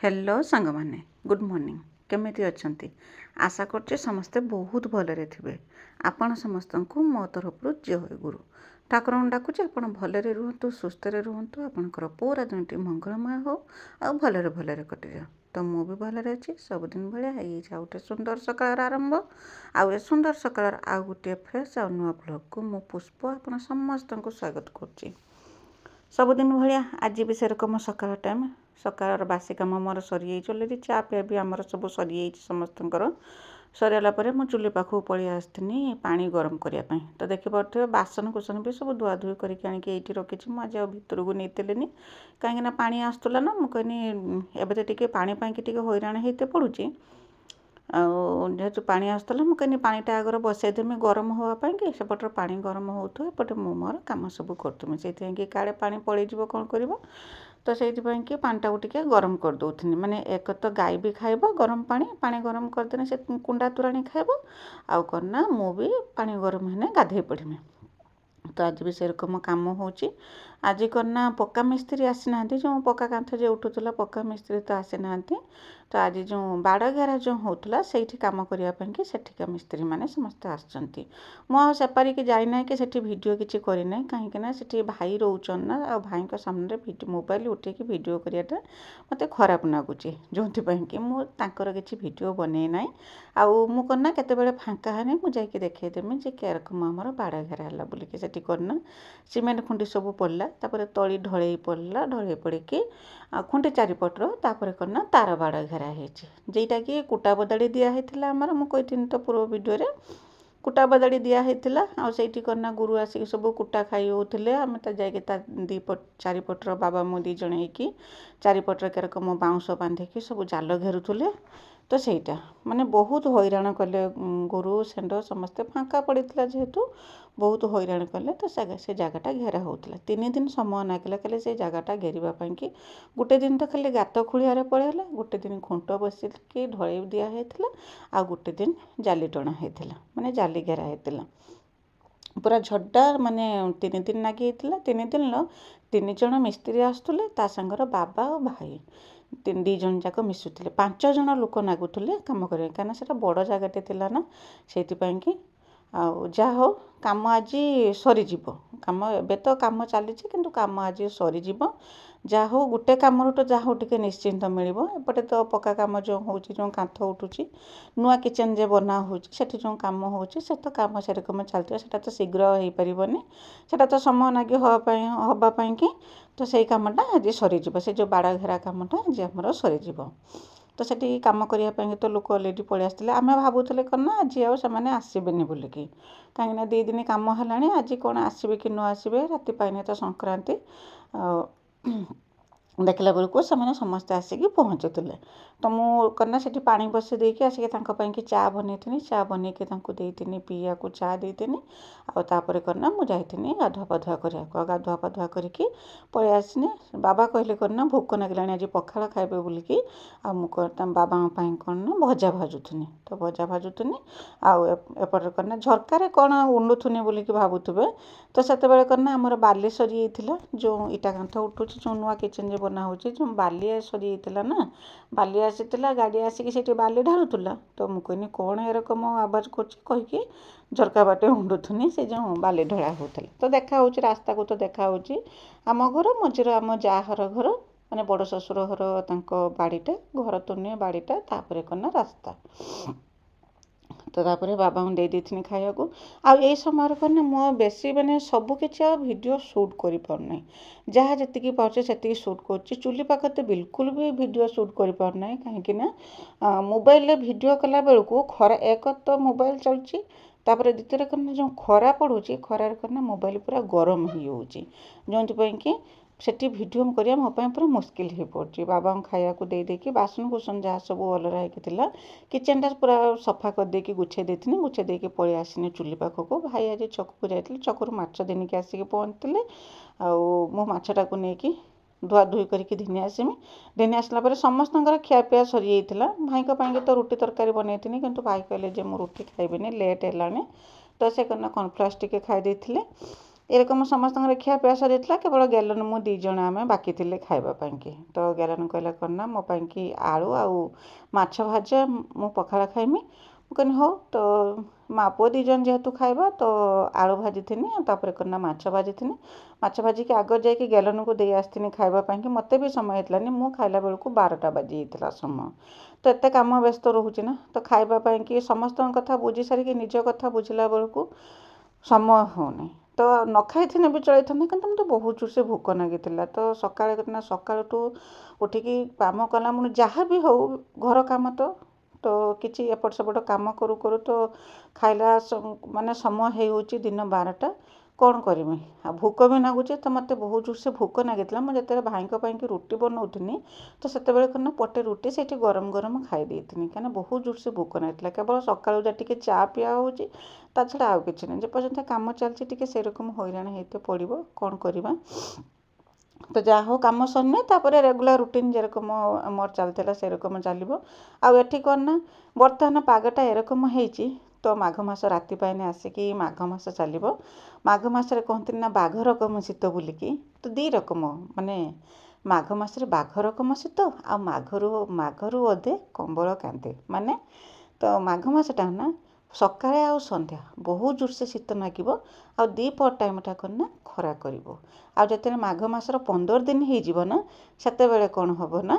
Hello सांग माने good morning केमिति अछंती आशा करछे समस्ते बहुत भलरे थिबे। आपण समस्तंकु मो तरफरु जय गुरु ठाकुरन डाकुचे आपण भलरे रुहंतु सुस्थरे रुहंतु आपणकर पूरा दिनटी मंगलमय हो आ भलरे भलरे कटि जाओ। तो मु भी भलरे अछि सबदिन भलिया हेइ जा उठे सुंदर सकाळ आरंभ आ ए सुंदर सकाळ आ गुटे फ्रेश आ नुआ ब्लॉग को मु पुष्प आपण समस्तंकु स्वागत करछि। सबुदिन भाया आज भी सेरकम सकाळ टाइम सकाळ बासी कम मोर सरी ऑलरेडी चा पे भी आमर सब सरी समस्तंकर सरीला मु चुली पाखु पलि आसनी पानी गरम करने तो देखिपे बासन कुसन भी सब धुआ धुई करके आनिकी रखी मुझे भितर को नहीं कहीं पानी आसला ना मुझे एवं तो पानी हैरान होते पड़ुची जेहेतु पानी आसला मुझे पानीटा आगर बसईदेमी गरम हाँपाई कि सेपटर पानी गरम होते एपटे मु मोर कम सब करूँ से काले पानी पलैज कौन कर तो से पानीटा टिके गरम कर दूथी माने एक तो गाई भी खाइब गरम पानी पानी गरम करदे से कुंडा तोराणी खाइब आउ करना मु भी पानी गरम हेने गाधे पड़मी। तो आज भी सेरकम कम हो आज करना पक्का मिस्त्री आसी ना जो पक्का कांथ जो उठूला पक्का मिस्त्री तो आसी ना तो आज जो बाड़ घेरा जो होता से कम करने सेठिका मिस्त्री मैंने समस्ते आसछंती मु सेपारिक जाइना कि सेठी वीडियो किसी करना कहीं सेठी भाई रोचन ना आ भाई सामने मोबाइल उठेकी वीडियो कराटा मत खराब लगुच जो कि मुझे किसी वीडियो बन ना आउ मुझे केत फाँका हेनी मुझे देखदेमी जे केरकम आमर बाड़ घेरा है बोलिकी सेठी करना सीमेंट खुंडी सब पड़ला तापर तली ढलई पड़ला ढलई पड़ी खुंटी चारिपटर तापर करना तार बाड़ घेरा होटा कि कुटा बदाड़ी दिहला आमर मुझे तो पूर्व वीडियो कुटा बदाड़ी दिहला आईटी करना गुरु आसिक सब कुटा खाई होते आम तो जाकि चारिपटर बाबा मो दी जन हो चारिपटर केरकम बाउंश बांधिकी सब जाल घेरुले तो सहीटा माने बहुत हैरान कले गुरु सेंड समस्ते फाँका पड़ा जेहेतु बहुत हैरान कले तो से जगटा घेरा होता 3 दिन समय नागिला खाली से जगटा घेरवाई कि गोटे दिन तो खाली गात खोलिया पड़ेगा गोटे दिन खुंट बसिकी ढलई दिहला आ गोटे दिन जाली टणा होता माने जाली घेरा होता पूरा झड्डा माने 3 दिन लगी 3 दिन 3 जन मिस्त्री आसुले ता सांगर बाबा और भाई 2 जन जाक मिशुले 5 जन लोक नागुले कम करें कहीं से बड़ जगटे थी ना से कि जा हो कम आज सरीज कम ए तो कम चली कम आज सरीज जा हो गोटे कम तो जा हो टे निश्चिंत मिल एपटे तो पक्का कम जो हो कांथ उठू नुआ किचेन जे बना हो जो कम हो तो कम से रकम चलता से तो शीघ्र हो पारनी से तो समय लगे हाँपाई कि तो से कमटा आज सरीज से जो बाड़ घेरा कमटा आज आम सरीज तो से कम करने तो लोक अलरेडी पलि आसते आम भावुले करना आज आने आसबेनि बोलिकी कहीं 2 दिन कम है आज कौन आसबे कि न आसबे राति पाइने तो संक्रांति देखला बेलू से समस्ते आसिक पहुँचुले तो मुझे से पा बसई देकी आसिक चा बनई चा बनईकी देती पीया को चा देती आउे करना मुझे गाधुआ पाधुआ करने गाधुआ पाधुआ करके पलि आसनी बाबा कहले करना भोक लगे आज पखाड़ खाइबे बोलिकी बाबा करना भजा भाजुनी तो भजा भाजुनी आउे करना झरकार कौन उंडुथुनी बोलिकी भावुवे तो से करना आमर बाली सरी जो इटा कांथ उठू जो नुआ किचेन जो बना हो जो बाली सरी ना बाली आसीला गाड़ी आसिक से बाली ढालुला तो मुझे कौन एरकम आवाज करके झरका बाटे उंडुथुनी से जो बाली ढला होता तो देखा रास्ता को तो देखा आम घर मझे आम जार घर माने बड़ शशुर घर बाड़ीटा घर तो नुहे बाड़ीटा तापर करना रास्ता तो तापर बाबा को दे देती खाया को आई समय करना मो बेसी मैंने सबकि वीडियो शूट कर पारना जहाँ जी पाचे से शूट कर चुली पाख तो बिल्कुल भी वीडियो शूट कर पारना कहीं मोबाइल वीडियो कला बेलू खरा एक तो मोबाइल चलुची तापर द्वितीय करना जो खरा पड़ूची खरार करना मोबाइल पूरा गरम हो जो कि सेठी वीडियो करिया मो पूरा मुस्किल हो पड़ी बाबा खाया को दे देकी बासन कुसन जहाँ सब अलरा होता किचेन टा पूरा सफा कर देकी गुछे देती गुछे देकी पलि आसनी चुली पाख को भाई आज छक को जाते छकू माछ देनिकी आसिक पहुँचते मो माछटा को लेकिन धुआ धुई करके धीनी आसमी धीनी आसला समस्त खियापिया सरी जाता भाई तो रुटी तरकारी बनई कि भाई कहले जे मु रुटी खाइबेनि लेट है तो से कॉर्नफ्लेक्स टिके खाई देथिले ଏରକମ ସମସ୍ତଙ୍କର ଖିଆପିଆ ସରିଥିଲା, କେବଳ ଗେଲନ ମୁଁ 2 ଜଣ ଆମେ ବାକି ଥିଲେ ଖାଇବା ପାଇଁକି। ତ ଗେଲନ କହିଲା କ'ଣ ନା ମୋ ପାଇଁକି ଆଳୁ ଆଉ ମାଛ ଭଜା, ମୁଁ ପଖାଳ ଖାଇମି। ମୁଁ କହିନି ହଉ। ତ ମା ପୁଅ 2 ଜଣ ଯେହେତୁ ଖାଇବା, ତ ଆଳୁ ଭାଜିଥିନି, ତାପରେ କ'ଣ ନା ମାଛ ଭାଜିଥିନି। ମାଛ ଭାଜିକି ଆଗ ଯାଇକି ଗେଲନକୁ ଦେଇ ଆସିଥିନି ଖାଇବା ପାଇଁକି। ମୋତେ ବି ସମୟ ହେଇଥିଲାନି, ମୁଁ ଖାଇଲା ବେଳକୁ 12ଟା ବାଜି ଯାଇଥିଲା ସମୟ। ତ ଏତେ କାମ ବ୍ୟସ୍ତ ରହୁଛି ନା, ତ ଖାଇବା ପାଇଁକି ସମସ୍ତଙ୍କ କଥା ବୁଝି ସାରିକି ନିଜ କଥା ବୁଝିଲା ବେଳକୁ ସମୟ ହେଉନି। ତ ନ ଖାଇଥିଲେ ବି ଚଳିଥାନ୍ତା, କିନ୍ତୁ ମୋତେ ବହୁତ ଜୋରସେ ଭୋକ ଲାଗିଥିଲା। ତ ସକାଳଠୁ ଉଠିକି କାମ କଲା, ମୁଁ ଯାହା ବି ହଉ ଘର କାମ ତ କିଛି ଏପଟ ସେପଟ କାମ କରୁ କରୁ ତ ଖାଇଲା ମାନେ ସମୟ ହେଇଯାଉଛି ଦିନ 12ଟା। କ'ଣ କରିମି, ଆଉ ଭୋକ ବି ଲାଗୁଛି। ତ ମୋତେ ବହୁତ ଜୋରସେ ଭୋକ ଲାଗିଥିଲା। ମୁଁ ଯେତେବେଳେ ଭାଇଙ୍କ ପାଇଁକି ରୁଟି ବନାଉଥିନି, ତ ସେତେବେଳେ କ'ଣ ନା ପଟେ ରୁଟି ସେଇଠି ଗରମ ଗରମ ଖାଇ ଦେଇଥିନି, କାହିଁକିନା ବହୁତ ଜୋରସେ ଭୋକ ଲାଗିଥିଲା। କେବଳ ସକାଳୁ ଯା ଟିକେ ଚା ପିଆ ହେଉଛି, ତା ଛଡ଼ା ଆଉ କିଛି ନାହିଁ। ଯେପର୍ଯ୍ୟନ୍ତ କାମ ଚାଲିଛି ଟିକେ ସେରକମ ହଇରାଣ ହେଇତେ ପଡ଼ିବ, କ'ଣ କରିବା। ତ ଯାହା ହଉ କାମ ସରିନି, ତାପରେ ରେଗୁଲାର ରୁଟିନ୍ ଯେରକମ ମୋର ଚାଲିଥିଲା ସେରକମ ଚାଲିବ। ଆଉ ଏଠି କ'ଣ ନା ବର୍ତ୍ତମାନ ପାଗଟା ଏରକମ ହେଇଛି, ତ ମାଘ ମାସ ରାତି ପାଇନେ ଆସିକି ମାଘ ମାସ ଚାଲିବ। ମାଘ ମାସରେ କହନ୍ତିନି ନା ବାଘ ରକମ ଶୀତ ବୋଲିକି। ତ 2 ରକମ, ମାନେ ମାଘ ମାସରେ ବାଘ ରକମ ଶୀତ, ଆଉ ମାଘରୁ ଅଧେ କମ୍ବଳ କାନ୍ଧେ। ମାନେ ତ ମାଘ ମାସଟା ନା ସକାଳେ ଆଉ ସନ୍ଧ୍ୟା ବହୁତ ଜୋରସେ ଶୀତ ଲାଗିବ, ଆଉ ଦ୍ୱିପହର ଟାଇମ୍ଟା କ'ଣ ନା ଖରା କରିବ। ଆଉ ଯେତେବେଳେ ମାଘ ମାସର 15 ଦିନ ହେଇଯିବ ନା, ସେତେବେଳେ କ'ଣ ହେବ ନା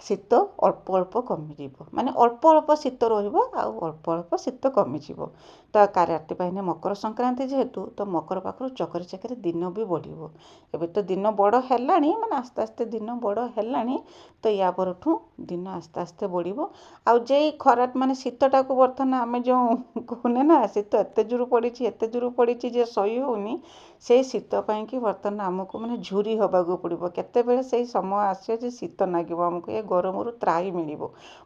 ଶୀତ ଅଳ୍ପ ଅଳ୍ପ କମିଯିବ। ମାନେ ଅଳ୍ପ ଅଳ୍ପ ଶୀତ ରହିବ, ଆଉ ଅଳ୍ପ ଅଳ୍ପ ଶୀତ କମିଯିବ। ତ ରାତି ପାଇନେ ମକର ସଂକ୍ରାନ୍ତି ଯେହେତୁ, ତ ମକର ପାଖରୁ ଚକରି ଚାକରି ଦିନ ବି ବଢ଼ିବ। ଏବେ ତ ଦିନ ବଡ଼ ହେଲାଣି, ମାନେ ଆସ୍ତେ ଆସ୍ତେ ଦିନ ବଡ଼ ହେଲାଣି। ତ ୟା ପରଠୁ ଦିନ ଆସ୍ତେ ଆସ୍ତେ ବଢ଼ିବ। ଆଉ ଯେଇ ଖରା ମାନେ ଶୀତଟାକୁ ବର୍ତ୍ତମାନ ଆମେ ଯେଉଁ କହୁନେ ନା ଶୀତ ଏତେ ଜୋର ପଡ଼ିଛି ଯେ ସହି ହେଉନି, ସେଇ ଶୀତ ପାଇଁକି ବର୍ତ୍ତମାନ ଆମକୁ ମାନେ ଝୁରି ହେବାକୁ ପଡ଼ିବ। କେତେବେଳେ ସେଇ ସମୟ ଆସିବ ଯେ ଶୀତ ଲାଗିବ, ଆମକୁ ଏ ଗରମରୁ ତ୍ରାହି ମିଳିବ।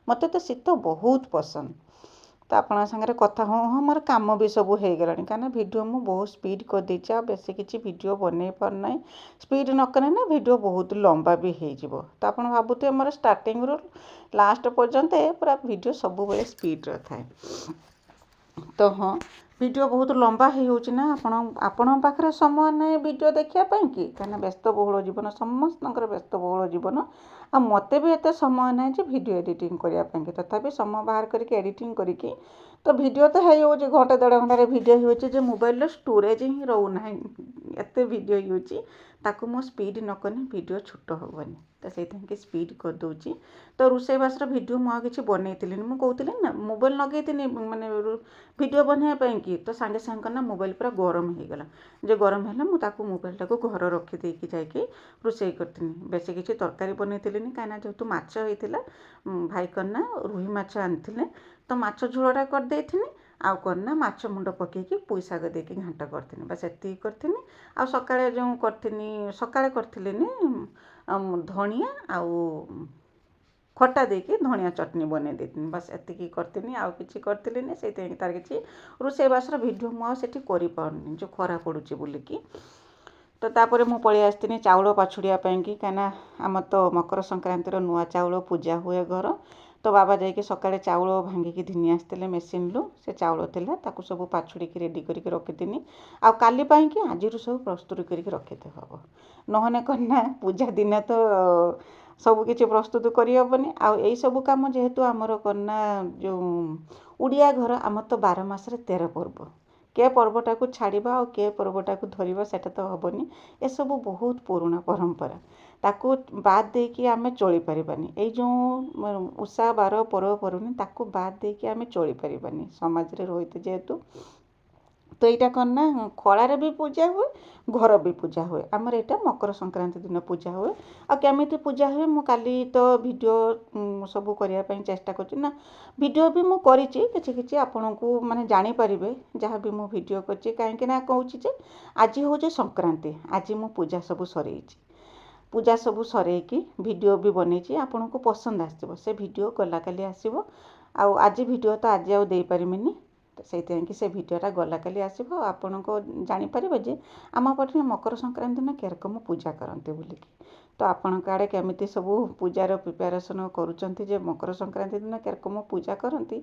ମୋତେ ତ ଶୀତ ବହୁତ ପସନ୍ଦ। ତ ଆପଣଙ୍କ ସାଙ୍ଗରେ କଥା ହଁ ମୋର କାମ ବି ସବୁ ହେଇଗଲାଣି, କାହିଁକିନା ଭିଡ଼ିଓ ମୁଁ ବହୁତ ସ୍ପିଡ଼ କରିଦେଇଛି। ଆଉ ବେଶୀ କିଛି ଭିଡ଼ିଓ ବନେଇ ପାରୁନାହିଁ। ସ୍ପିଡ଼ ନ କଲେ ନା ଭିଡ଼ିଓ ବହୁତ ଲମ୍ବା ବି ହେଇଯିବ। ତ ଆପଣ ଭାବୁଥିବେ ମୋର ଷ୍ଟାର୍ଟିଂରୁ ଲାଷ୍ଟ ପର୍ଯ୍ୟନ୍ତ ପୁରା ଭିଡ଼ିଓ ସବୁବେଳେ ସ୍ପିଡ଼ରେ ଥାଏ। ତ ହଁ, ଭିଡ଼ିଓ ବହୁତ ଲମ୍ବା ହେଇଯାଉଛି ନା, ଆପଣଙ୍କ ପାଖରେ ସମୟ ନାହିଁ ଭିଡ଼ିଓ ଦେଖିବା ପାଇଁକି, କାହିଁକିନା ବ୍ୟସ୍ତବହୁଳ ଜୀବନ, ସମସ୍ତଙ୍କର ବ୍ୟସ୍ତବହୁଳ ଜୀବନ। ଆଉ ମୋତେ ବି ଏତେ ସମୟ ନାହିଁ ଯେ ଭିଡ଼ିଓ ଏଡ଼ିଟିଂ କରିବା ପାଇଁକି। ତଥାପି ସମୟ ବାହାର କରିକି ଏଡ଼ିଟିଂ କରିକି ତ ଭିଡ଼ିଓ ତ ହେଇଯାଉଛି, 1-1.5 ଘଣ୍ଟାରେ ଭିଡ଼ିଓ ହେଇଯାଉଛି ଯେ ମୋବାଇଲର ଷ୍ଟୋରେଜ୍ ହିଁ ରହୁନାହିଁ, ଏତେ ଭିଡ଼ିଓ ହେଇଯାଉଛି। ତାକୁ ମୁଁ ସ୍ପିଡ଼ ନ କଲେ ଭିଡ଼ିଓ ଛୋଟ ହେବନି, ତ ସେଇଥିପାଇଁ ସ୍ପିଡ଼ କରିଦେଉଛି। ତ ରୋଷେଇବାସର ଭିଡ଼ିଓ ମୁଁ ଆଉ କିଛି ବନେଇଥିଲିନି। ମୁଁ କହୁଥିଲି ନା ମୋବାଇଲ ଲଗେଇଥିଲି ମାନେ ଭିଡ଼ିଓ ବନେଇବା ପାଇଁକି, ତ ସାଙ୍ଗେ ସାଙ୍ଗେ ନା ମୋବାଇଲ ପୁରା ଗରମ ହେଇଗଲା। ଯେ ଗରମ ହେଲା, ମୁଁ ତାକୁ ମୋବାଇଲଟାକୁ ଘର ରଖିଦେଇକି ଯାଇକି ରୋଷେଇ କରିଥିଲି। ବେଶୀ କିଛି ତରକାରୀ ବନେଇଥିଲିନି, କାହିଁକିନା ଯେହେତୁ ମାଛ ହେଇଥିଲା, ଭାଇ କ'ଣ ନା ରୋହି ମାଛ ଆଣିଥିଲେ, ତ ମାଛ ଝୋଳଟା କରିଦେଇଥିଲି। ଆଉ କ'ଣ ନା ମାଛ ମୁଣ୍ଡ ପକେଇକି ପୋଇ ଶାଗ ଦେଇକି ଘାଣ୍ଟ କରିଥିଲି, ବାସ୍ ଏତିକି କରିଥିଲି। ଆଉ ସକାଳେ ଯେଉଁ କରିଥିଲିନି ଧଣିଆ ଆଉ ଖଟା ଦେଇକି ଧଣିଆ ଚଟଣି ବନେଇ ଦେଇଥିଲି, ବାସ୍ ଏତିକି କରିଥିଲି। ଆଉ କିଛି କରିଥିଲିନି, ସେଇଥିପାଇଁ ତାର କିଛି ରୋଷେଇବାସର ଭିଡ଼ିଓ ମୁଁ ଆଉ ସେଠି କରିପାରୁନି, ଯେଉଁ ଖରା ପଡ଼ୁଛି ବୋଲିକି। ତ ତାପରେ ମୁଁ ପଳେଇ ଆସିଥିଲି ଚାଉଳ ପାଛୁଡ଼ିବା ପାଇଁକି, କାହିଁକିନା ଆମର ତ ମକର ସଂକ୍ରାନ୍ତିର ନୂଆ ଚାଉଳ ପୂଜା ହୁଏ ଘର। ତ ବାବା ଯାଇକି ସକାଳେ ଚାଉଳ ଭାଙ୍ଗିକି ଘିନି ଆସିଥିଲେ ମେସିନ୍ରୁ। ସେ ଚାଉଳ ଥିଲା, ତାକୁ ସବୁ ପାଛୁଡ଼ିକି ରେଡ଼ି କରିକି ରଖିଥିଲି। ଆଉ କାଲି ପାଇଁକି ଆଜିରୁ ସବୁ ପ୍ରସ୍ତୁତ କରିକି ରଖିତେ ହେବ, ନହେଲେ କ'ଣ ନା ପୂଜା ଦିନ ତ ସବୁ କିଛି ପ୍ରସ୍ତୁତ କରିହେବନି। ଆଉ ଏଇସବୁ କାମ ଯେହେତୁ ଆମର କ'ଣ ନା ଯେଉଁ ଓଡ଼ିଆ ଘର, ଆମର ତ 12 ମାସରେ 13 ପର୍ବ। କେ ପର୍ବଟାକୁ ଛାଡ଼ିବା ଆଉ କେ ପର୍ବଟାକୁ ଧରିବା ସେଟା ତ ହେବନି। ଏସବୁ ବହୁତ ପୁରୁଣା ପରମ୍ପରା, ତାକୁ ବାଦ୍ ଦେଇକି ଆମେ ଚଳିପାରିବାନି। ଏଇ ଯେଉଁ ଓଷା ବାର ପର୍ବପର୍ବାଣି, ତାକୁ ବାଦ୍ ଦେଇକି ଆମେ ଚଳିପାରିବାନି ସମାଜରେ ରହିତେ ଯେହେତୁ। ତ ଏଇଟା କ'ଣ ନା ଖଳାରେ ବି ପୂଜା ହୁଏ, ଘର ବି ପୂଜା ହୁଏ। ଆମର ଏଇଟା ମକର ସଂକ୍ରାନ୍ତି ଦିନ ପୂଜା ହୁଏ। ଆଉ କେମିତି ପୂଜା ହୁଏ ମୁଁ କାଲି ତ ଭିଡ଼ିଓ ସବୁ କରିବା ପାଇଁ ଚେଷ୍ଟା କରୁଛି ନା, ଭିଡ଼ିଓ ବି ମୁଁ କରିଛି କିଛି କିଛି, ଆପଣଙ୍କୁ ମାନେ ଜାଣିପାରିବେ ଯାହା ବି ମୁଁ ଭିଡ଼ିଓ କରିଛି। କାହିଁକି ନା କହୁଛି ଯେ ଆଜି ହେଉଛି ସଂକ୍ରାନ୍ତି, ଆଜି ମୁଁ ପୂଜା ସବୁ ସରେଇଛି। ପୂଜା ସବୁ ସରେଇକି ଭିଡ଼ିଓ ବି ବନେଇଛି, ଆପଣଙ୍କୁ ପସନ୍ଦ ଆସିବ। ସେ ଭିଡ଼ିଓ ଗଲା କାଲି ଆସିବ। ଆଉ ଆଜି ଭିଡ଼ିଓ ତ ଆଜି ଆଉ ଦେଇପାରିବିନି, ସେଇଥିପାଇଁ କି ସେ ଭିଡ଼ିଓଟା ଗଲା କାଲି ଆସିବ। ଆପଣଙ୍କୁ ଜାଣିପାରିବେ ଯେ ଆମ ପଟେ ମକର ସଂକ୍ରାନ୍ତି ଦିନ କେରକମ ପୂଜା କରନ୍ତି ବୋଲିକି। ତ ଆପଣଙ୍କ ଆଡ଼େ କେମିତି ସବୁ ପୂଜାର ପ୍ରିପାରେସନ୍ କରୁଛନ୍ତି ଯେ ମକର ସଂକ୍ରାନ୍ତି ଦିନ କେରକମ ପୂଜା କରନ୍ତି,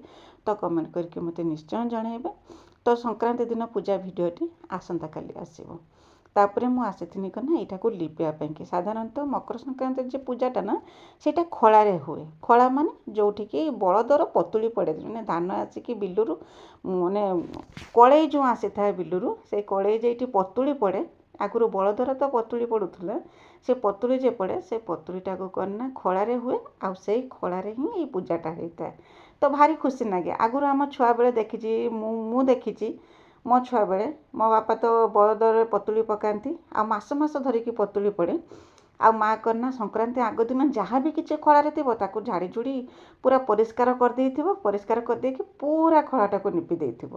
ତ କମେଣ୍ଟ କରିକି ମୋତେ ନିଶ୍ଚୟ ଜଣାଇବେ। ତ ସଂକ୍ରାନ୍ତି ଦିନ ପୂଜା ଭିଡ଼ିଓଟି ଆସନ୍ତାକାଲି ଆସିବ। ତାପରେ ମୁଁ ଆସିଥିଲି କ'ଣ ଏଇଟାକୁ ଲିପିବା ପାଇଁକି। ସାଧାରଣତଃ ମକର ସଂକ୍ରାନ୍ତି ଯେ ପୂଜାଟା ନା ସେଇଟା ଖଳାରେ ହୁଏ। ଖଳା ମାନେ ଯେଉଁଠିକି ବଳଦର ପତୁଳି ପଡ଼େ, ମାନେ ଧାନ ଆସିକି ବିଲରୁ ମାନେ କଳେଇ ଯେଉଁ ଆସିଥାଏ ବିଲରୁ, ସେଇ କଳେଇ ଯେଇଠି ପତୁଳି ପଡ଼େ, ଆଗରୁ ବଳଦର ତ ପତୁଳି ପଡ଼ୁଥିଲା, ସେ ପତୁଳି ଯେ ପଡ଼େ ସେ ପତୁଳିଟାକୁ କ'ଣ ନା ଖଳାରେ ହୁଏ। ଆଉ ସେଇ ଖଳାରେ ହିଁ ଏଇ ପୂଜାଟା ହେଇଥାଏ। ତ ଭାରି ଖୁସି ଲାଗେ। ଆଗରୁ ଆମ ଛୁଆବେଳେ ଦେଖିଛି, ମୁଁ ଦେଖିଛି ମୋ ଛୁଆବେଳେ ମୋ ବାପା ତ ବଳଦରେ ପତୁଳି ପକାନ୍ତି, ଆଉ ମାସ ମାସ ଧରିକି ପତୁଳି ପଡ଼େ। ଆଉ ମାଆ କ'ଣ ନା ସଂକ୍ରାନ୍ତି ଆଗ ଦିନ ଯାହା ବି କିଛି ଖଳାରେ ଥିବ ତାକୁ ଝାଡ଼ି ଝୁଡ଼ି ପୁରା ପରିଷ୍କାର କରିଦେଇଥିବ। ପରିଷ୍କାର କରିଦେଇକି ପୁରା ଖଳାଟାକୁ ନିପି ଦେଇଥିବ।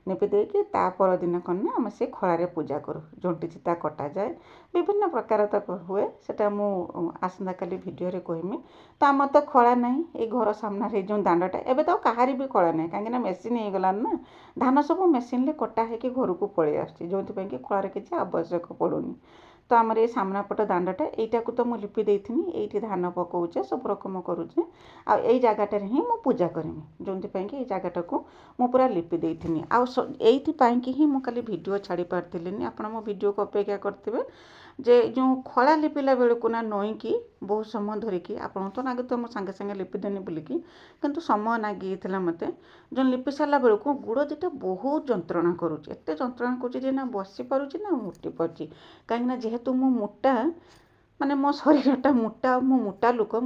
ନିପି ଦେଇକି ତା ପରଦିନ କ'ଣ ନା ଆମେ ସେ ଖଳାରେ ପୂଜା କରୁ। ଝୁଣ୍ଟି ଚିତା କଟାଯାଏ, ବିଭିନ୍ନ ପ୍ରକାର ତାକୁ ହୁଏ। ସେଟା ମୁଁ ଆସନ୍ତାକାଲି ଭିଡ଼ିଓରେ କହିମି। ତ ଆମର ତ ଖଳା ନାହିଁ। ଏଇ ଘର ସାମ୍ନାରେ ଯେଉଁ ଦାଣ୍ଡଟା, ଏବେ ତ କାହାରି ବି ଖଳା ନାହିଁ, କାହିଁକିନା ମେସିନ୍ ହେଇଗଲାଣି ନା। ଧାନ ସବୁ ମେସିନ୍ରେ କଟା ହେଇକି ଘରକୁ ପଳେଇ ଆସୁଛି, ଯେଉଁଥିପାଇଁ କି ଖଳାରେ କିଛି ଆବଶ୍ୟକ ପଡ଼ୁନି। ତ ଆମର ଏଇ ସାମ୍ନା ପଟ ଦାଣ୍ଡଟା, ଏଇଟାକୁ ତ ମୁଁ ଲିପି ଦେଇଥିନି। ଏଇଠି ଧାନ ପକାଉଛେ, ସବୁ ରକମ କରୁଛେ। ଆଉ ଏଇ ଜାଗାଟାରେ ହିଁ ମୁଁ ପୂଜା କରିମି, ଯେଉଁଥିପାଇଁ କି ଏଇ ଜାଗାଟାକୁ ମୁଁ ପୁରା ଲିପି ଦେଇଥିନି। ଆଉ ଏଇଥିପାଇଁକି ହିଁ ମୁଁ କାଲି ଭିଡ଼ିଓ ଛାଡ଼ି ପାରିଥିଲିନି। ଆପଣ ମୋ ଭିଡ଼ିଓକୁ ଅପେକ୍ଷା କରିଥିବେ ଯେ ଯେଉଁ ଖଳା ଲିପିଲା ବେଳକୁ ନା ନଈକି ବହୁତ ସମୟ ଧରିକି, ଆପଣଙ୍କୁ ତ ଲାଗୁଥିବ ମୁଁ ସାଙ୍ଗେ ସାଙ୍ଗେ ଲିପିଦେନି ବୋଲିକି, କିନ୍ତୁ ସମୟ ଲାଗିଯାଇଥିଲା ମୋତେ। ଯେଉଁ ଲିପି ସାରିଲା ବେଳକୁ ଗୋଡ଼ ଦୁଇଟା ବହୁତ ଯନ୍ତ୍ରଣା କରୁଛି। ଏତେ ଯନ୍ତ୍ରଣା କରୁଛି ଯେ ନା ବସି ପାରୁଛି ନା ଉଠି ପାରୁଛି। କାହିଁକିନା ଯେହେତୁ ମୁଁ ମୋଟା, ମାନେ ମୋ ଶରୀରଟା ମୋଟା, ମୁଁ ମୋଟା ଲୋକ,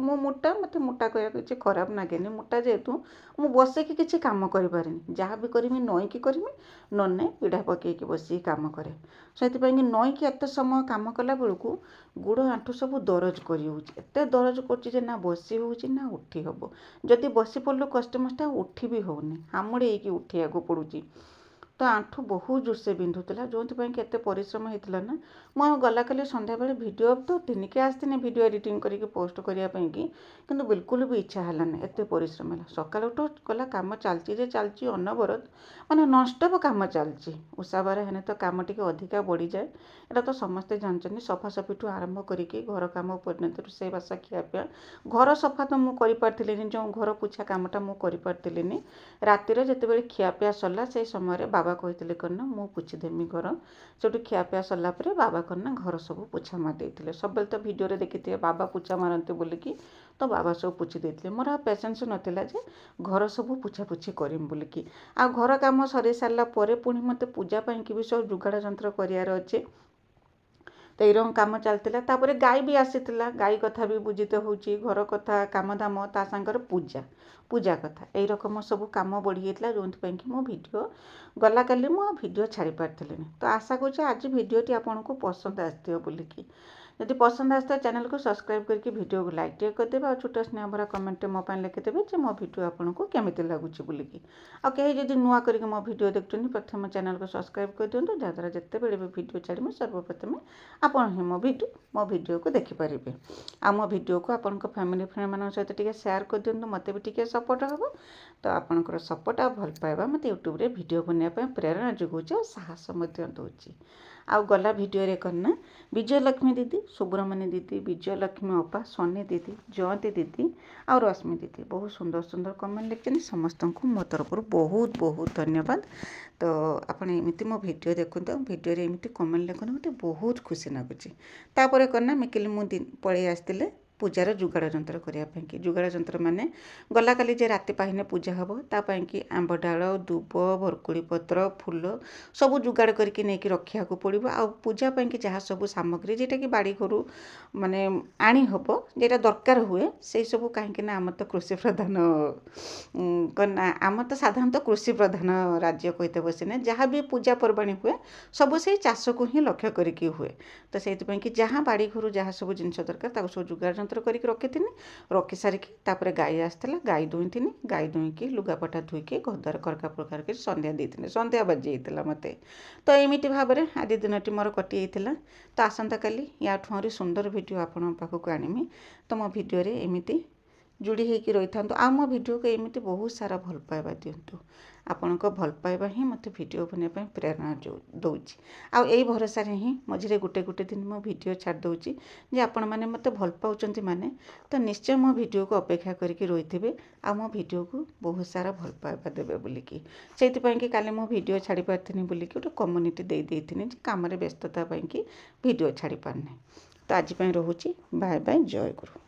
ମୁଁ ମୋଟା, ମୋତେ ମୋଟା କହିବାକୁ କିଛି ଖରାପ ଲାଗେନି। ମୋଟା ଯେହେତୁ ମୁଁ ବସିକି କିଛି କାମ କରିପାରେନି। ଯାହା ବି କରିମି ନଈକି କରିମି, ନହେଲେ ପିଢ଼ା ପକେଇକି ବସିକି କାମ କରେ। ସେଥିପାଇଁକି ନଈକି ଏତେ ସମୟ କାମ କଲା ବେଳକୁ ଗୋଡ଼ ଆଣ୍ଠୁ ସବୁ ଦରଜ କରିହେଉଛି। ଏତେ ଦରଜ କରୁଛି ଯେ ନା ବସି ହେଉଛି ନା ଉଠି ହେବ। ଯଦି ବସି ପଡ଼ିଲୁ କଷ୍ଟେମଷ୍ଟେ ଆଉ ଉଠି ବି ହେଉନି, ହାମୁଡ଼ି ହେଇକି ଉଠିବାକୁ ପଡ଼ୁଛି। ତ ଆଣ୍ଠୁ ବହୁତ ଜୋରସେ ବିନ୍ଧୁଥିଲା, ଯେଉଁଥିପାଇଁ କି ଏତେ ପରିଶ୍ରମ ହେଇଥିଲା ନା। ମୁଁ ଆଉ ଗଲାକାଲି ସନ୍ଧ୍ୟାବେଳେ ଭିଡ଼ିଓ ତ ତିନିକି ଆସିଥିନି ଭିଡ଼ିଓ ଏଡ଼ିଟିଂ କରିକି ପୋଷ୍ଟ କରିବା ପାଇଁକି, କିନ୍ତୁ ବିଲକୁଲ ବି ଇଚ୍ଛା ହେଲାନି, ଏତେ ପରିଶ୍ରମ ହେଲା। ସକାଳୁଠୁ ଗଲା କାମ ଚାଲିଛି ଯେ ଚାଲିଛି ଅନବରତ, ମାନେ ନନଷ୍ଟପ୍ କାମ ଚାଲିଛି। ଓଷାବାର ହେଲେ ତ କାମ ଟିକେ ଅଧିକା ବଢ଼ିଯାଏ, ଏଇଟା ତ ସମସ୍ତେ ଜାଣିଛନ୍ତି। ସଫାସଫିଠୁ ଆରମ୍ଭ କରିକି ଘର କାମ ପର୍ଯ୍ୟନ୍ତ, ରୋଷେଇବାସ, ଖିଆପିଆ। ଘର ସଫା ତ ମୁଁ କରିପାରିଥିଲିନି, ଯେଉଁ ଘର ପୋଛା କାମଟା ମୁଁ କରିପାରିଥିଲିନି। ରାତିରେ ଯେତେବେଳେ ଖିଆପିଆ ସରିଲା ସେଇ ସମୟରେ ବାବା କହିଥିଲେ କ'ଣ ନା ମୁଁ ପୋଛିଦେମି ଘର। ସେଠୁ ଖିଆପିଆ ସରିଲା ପରେ ବାବା କ'ଣ ନା ଘର ସବୁ ପୋଛା ମାରି ଦେଇଥିଲେ। ସବୁବେଳେ ତ ଭିଡ଼ିଓରେ ଦେଖିଥିବେ ବାବା ପୋଛା ମାରନ୍ତି ବୋଲିକି, ତ ବାବା ସବୁ ପୋଛି ଦେଇଥିଲେ। ମୋର ଆଉ ପେସେନ୍ସ ନଥିଲା ଯେ ଘର ସବୁ ପୋଛାପୋଛି କରିମି ବୋଲିକି। ଆଉ ଘର କାମ ସରି ସାରିଲା ପରେ ପୁଣି ମୋତେ ପୂଜା ପାଇଁକି ବି ସବୁ ଯୋଗାଡ଼ ଯନ୍ତ୍ର କରିବାର ଅଛି। ତ ଏଇରକମ କାମ ଚାଲିଥିଲା। ତାପରେ ଗାଈ ବି ଆସିଥିଲା, ଗାଈ କଥା ବି ବୁଝିତେ ହେଉଛି, ଘର କଥା, କାମଦାମ, ତା ସାଙ୍ଗରେ ପୂଜା କଥା, ଏଇ ରକମ ସବୁ କାମ ବଢ଼ିଯାଇଥିଲା, ଯେଉଁଥିପାଇଁ କି ମୋ ଭିଡ଼ିଓ ଗଲାକାଲି ମୁଁ ଆଉ ଭିଡ଼ିଓ ଛାଡ଼ି ପାରିଥିଲିନି। ତ ଆଶା କରୁଛି ଆଜି ଭିଡ଼ିଓଟି ଆପଣଙ୍କୁ ପସନ୍ଦ ଆସିଥିବ ବୋଲିକି। ଯଦି ପସନ୍ଦ ଆସିଥିବ ଚ୍ୟାନେଲକୁ ସବସ୍କ୍ରାଇବ୍ କରିକି ଭିଡ଼ିଓକୁ ଲାଇକ୍ ଟିକେ କରିଦେବେ। ଆଉ ଛୋଟ ସ୍ନେହ ଭରା କମେଣ୍ଟରେ ମୋ ପାଇଁ ଲେଖିଦେବେ ଯେ ମୋ ଭିଡ଼ିଓ ଆପଣଙ୍କୁ କେମିତି ଲାଗୁଛି ବୋଲିକି। ଆଉ କେହି ଯଦି ନୂଆ କରିକି ମୋ ଭିଡ଼ିଓ ଦେଖୁଛନ୍ତି, ପ୍ରଥମେ ଚ୍ୟାନେଲକୁ ସବସ୍କ୍ରାଇବ୍ କରିଦିଅନ୍ତୁ, ଯାହାଦ୍ୱାରା ଯେତେବେଳେ ବି ଭିଡ଼ିଓ ଛାଡ଼ିବି ସର୍ବପ୍ରଥମେ ଆପଣ ହିଁ ମୋ ଭିଡ଼ିଓକୁ ଦେଖିପାରିବେ। ଆଉ ମୋ ଭିଡ଼ିଓକୁ ଆପଣଙ୍କ ଫ୍ୟାମିଲି ଫ୍ରେଣ୍ଡମାନଙ୍କ ସହିତ ଟିକେ ସେୟାର କରିଦିଅନ୍ତୁ, ମୋତେ ବି ଟିକେ ସପୋର୍ଟ ହେବ। ତ ଆପଣଙ୍କର ସପୋର୍ଟ ଆଉ ଭଲ ପାଇବା ମୋତେ ୟୁଟ୍ୟୁବରେ ଭିଡ଼ିଓ ବନେଇବା ପାଇଁ ପ୍ରେରଣା ଯୋଗାଉଛି ଆଉ ସାହସ ମଧ୍ୟ ଦେଉଛି। ଆଉ ଗଲା ଭିଡ଼ିଓରେ କ'ଣ ନା ବିଜୟଲକ୍ଷ୍ମୀ ଦିଦି, ସୁବ୍ରମଣ୍ୟ ଦିଦି, ବିଜୟଲକ୍ଷ୍ମୀ ଅପା, ସୋନି ଦିଦି, ଜୟନ୍ତୀ ଦିଦି ଆଉ ରଶ୍ମି ଦିଦି ବହୁତ ସୁନ୍ଦର ସୁନ୍ଦର କମେଣ୍ଟ ଲେଖିଛନ୍ତି। ସମସ୍ତଙ୍କୁ ମୋ ତରଫରୁ ବହୁତ ବହୁତ ଧନ୍ୟବାଦ। ତ ଆପଣ ଏମିତି ମୋ ଭିଡ଼ିଓ ଦେଖନ୍ତୁ, ଭିଡ଼ିଓରେ ଏମିତି କମେଣ୍ଟ ଲେଖନ୍ତୁ, ମୋତେ ବହୁତ ଖୁସି ଲାଗୁଛି। ତାପରେ କ'ଣ ନା ମିକିଲି ମୁଁ ପଳେଇ ଆସିଥିଲେ ପୂଜାର ଯୋଗାଡ଼ ଯନ୍ତ୍ର କରିବା ପାଇଁକି। ଯୋଗାଡ଼ ଯନ୍ତ୍ର ମାନେ ଗଲାକାଲି ଯେ ରାତି ପାହିନେ ପୂଜା ହେବ, ତା ପାଇଁକି ଆମ୍ବ ଡାଳ, ଦୁବ, ବରକୋଳି ପତ୍ର, ଫୁଲ ସବୁ ଯୋଗାଡ଼ କରିକି ନେଇକି ରଖିବାକୁ ପଡ଼ିବ। ଆଉ ପୂଜା ପାଇଁକି ଯାହା ସବୁ ସାମଗ୍ରୀ ଯେଉଁଟାକି ବାଡ଼ି ଘରୁ ମାନେ ଆଣି ହେବ, ଯେଉଁଟା ଦରକାର ହୁଏ, ସେଇ ସବୁ, କାହିଁକି ନା ଆମର ତ କୃଷି ପ୍ରଧାନ ଆମର ତ ସାଧାରଣତଃ କୃଷି ପ୍ରଧାନ ରାଜ୍ୟ କହିତେ ବସିନେ, ଯାହା ବି ପୂଜା ପର୍ବାଣୀ ହୁଏ ସବୁ ସେଇ ଚାଷକୁ ହିଁ ଲକ୍ଷ୍ୟ କରିକି ହୁଏ। ତ ସେଇଥିପାଇଁ କି ଯାହା ବାଡ଼ି ଘରୁ ଯାହା ସବୁ ଜିନିଷ ଦରକାର ତାକୁ ସବୁ ଯୋଗାଡ଼ ଯନ୍ତ୍ର କରିକି ରଖିଥିନି। ରଖି ସାରିକି ତାପରେ ଗାଈ ଆସିଥିଲା, ଗାଈ ଦୁଇଁଥିନି, ଗାଈ ଦୁଇଁକି ଲୁଗାପଟା ଧୋଇକି ଘରଦ୍ୱାର ଖରକା ପ୍ରକାର କରି ସନ୍ଧ୍ୟା ଦେଇଥିଲି। ସନ୍ଧ୍ୟା ବାଜି ଯାଇଥିଲା ମୋତେ। ତ ଏମିତି ଭାବରେ ଆଜି ଦିନଟି ମୋର କଟିଯାଇଥିଲା। ତ ଆସନ୍ତାକାଲି ୟାଠୁ ଆହୁରି ସୁନ୍ଦର ଭିଡ଼ିଓ ଆପଣଙ୍କ ପାଖକୁ ଆଣିମି। ତ ମୋ ଭିଡ଼ିଓରେ ଏମିତି ଯୋଡ଼ି ହେଇକି ରହିଥାନ୍ତୁ। ଆଉ ମୋ ଭିଡ଼ିଓକୁ ଏମିତି ବହୁତ ସାରା ଭଲ ପାଇବା ଦିଅନ୍ତୁ। ଆପଣଙ୍କ ଭଲ ପାଇବା ହିଁ ମୋତେ ଭିଡ଼ିଓ ବନେଇବା ପାଇଁ ପ୍ରେରଣା ଦେଉଛି। ଆଉ ଏଇ ଭରସାରେ ହିଁ ମଝିରେ ଗୋଟେ ଦିନ ମୁଁ ଭିଡ଼ିଓ ଛାଡ଼ି ଦେଉଛି ଯେ ଆପଣମାନେ ମୋତେ ଭଲ ପାଉଛନ୍ତି ମାନେ ତ ନିଶ୍ଚୟ ମୋ ଭିଡ଼ିଓକୁ ଅପେକ୍ଷା କରିକି ରହିଥିବେ ଆଉ ମୋ ଭିଡ଼ିଓକୁ ବହୁତ ସାରା ଭଲ ପାଇବା ଦେବେ ବୋଲିକି। ସେଇଥିପାଇଁ କି କାଲି ମୁଁ ଭିଡ଼ିଓ ଛାଡ଼ି ପାରିଥିନି ବୋଲିକି ଗୋଟେ କମ୍ୟୁନିଟି ଦେଇଥିନି ଯେ କାମରେ ବ୍ୟସ୍ତତା ପାଇଁକି ଭିଡ଼ିଓ ଛାଡ଼ି ପାରିନି। ତ ଆଜି ପାଇଁ ରହୁଛି। ବାଏ ବାଏ, ଜୟ ଗୁରୁ।